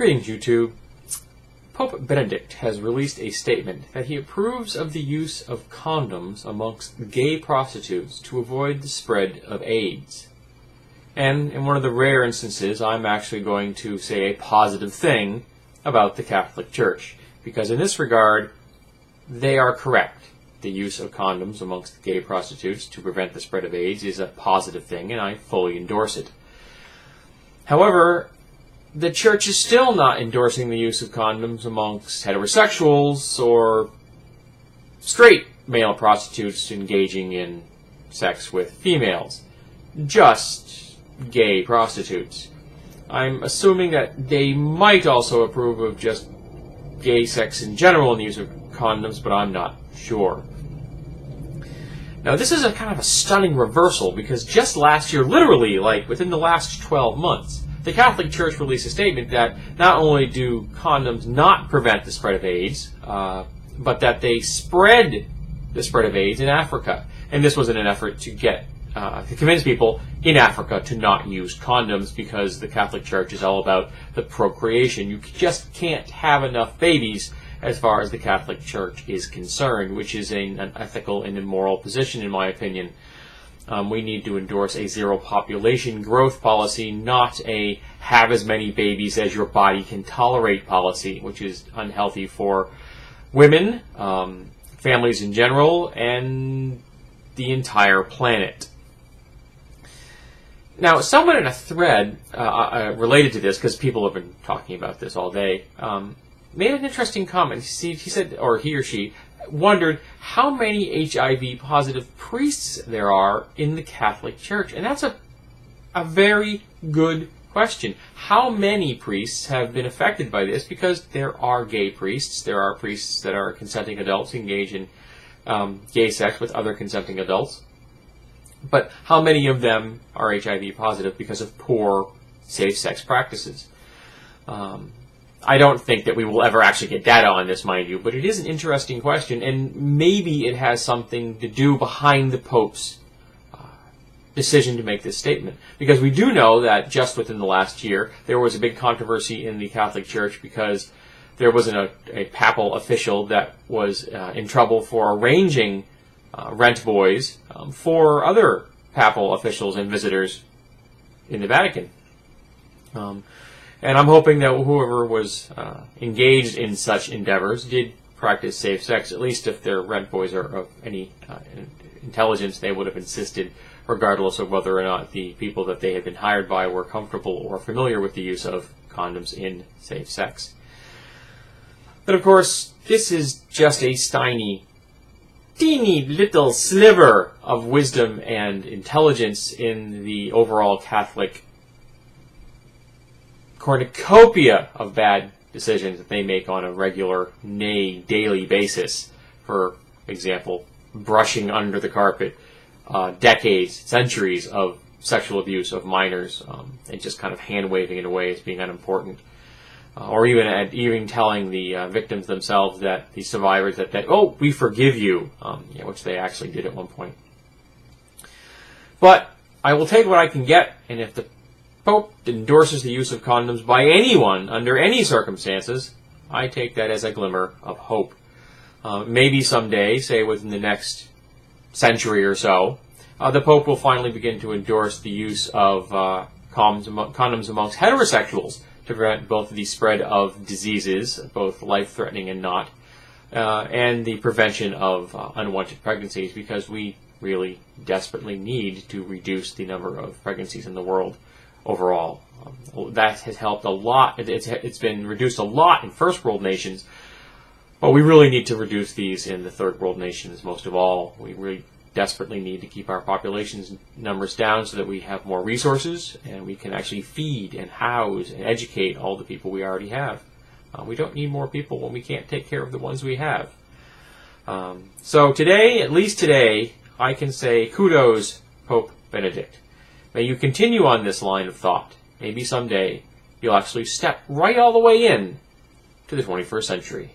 Greetings, YouTube. Pope Benedict has released a statement that he approves of the use of condoms amongst gay prostitutes to avoid the spread of AIDS. And in one of the rare instances, I'm actually going to say a positive thing about the Catholic Church, because in this regard, they are correct. The use of condoms amongst gay prostitutes to prevent the spread of AIDS is a positive thing, and I fully endorse it. However, the Church is still not endorsing the use of condoms amongst heterosexuals or straight male prostitutes engaging in sex with females. Just gay prostitutes. I'm assuming that they might also approve of just gay sex in general and the use of condoms, but I'm not sure. Now, this is a kind of a stunning reversal, because just last year, literally, like within the last 12 months, the Catholic Church released a statement that not only do condoms not prevent the spread of AIDS, but that they spread the spread of AIDS in Africa. And this was in an effort to get to convince people in Africa to not use condoms, because the Catholic Church is all about the procreation. You just can't have enough babies as far as the Catholic Church is concerned, which is an ethical and immoral position, in my opinion. We need to endorse a zero population growth policy, not a have as many babies as your body can tolerate policy, which is unhealthy for women, families in general, and the entire planet. Now, someone in a thread related to this, because people have been talking about this all day, made an interesting comment. He said, or he or she, wondered how many HIV-positive priests there are in the Catholic Church. And that's a very good question. How many priests have been affected by this? Because there are gay priests. There are priests that are consenting adults engaged in gay sex with other consenting adults. But how many of them are HIV positive because of poor safe sex practices? I don't think that we will ever actually get data on this, mind you, but it is an interesting question, and maybe it has something to do behind the Pope's decision to make this statement. Because we do know that just within the last year, there was a big controversy in the Catholic Church because there was a papal official that was in trouble for arranging rent boys for other papal officials and visitors in the Vatican. And I'm hoping that whoever was engaged in such endeavors did practice safe sex. At least if their rent boys are of any intelligence, they would have insisted, regardless of whether or not the people that they had been hired by were comfortable or familiar with the use of condoms in safe sex. But of course, this is just a teeny little sliver of wisdom and intelligence in the overall Catholic cornucopia of bad decisions that they make on a regular, nay, daily basis. For example, brushing under the carpet decades, centuries of sexual abuse of minors, and just kind of hand-waving it away as being unimportant. Or even telling the victims themselves, that the survivors, that oh, we forgive you, which they actually did at one point. But I will take what I can get, and if the Pope endorses the use of condoms by anyone under any circumstances, I take that as a glimmer of hope. Maybe someday, say within the next century or so, the Pope will finally begin to endorse the use of condoms amongst heterosexuals to prevent both the spread of diseases, both life-threatening and not, and the prevention of unwanted pregnancies, because we really desperately need to reduce the number of pregnancies in the world overall. That has helped a lot. It's been reduced a lot in first world nations, but we really need to reduce these in the third world nations most of all. We really desperately need to keep our population numbers down so that we have more resources and we can actually feed and house and educate all the people we already have. We don't need more people when we can't take care of the ones we have. So today, at least today, I can say kudos, Pope Benedict. May you continue on this line of thought. Maybe someday you'll actually step right all the way in to the 21st century.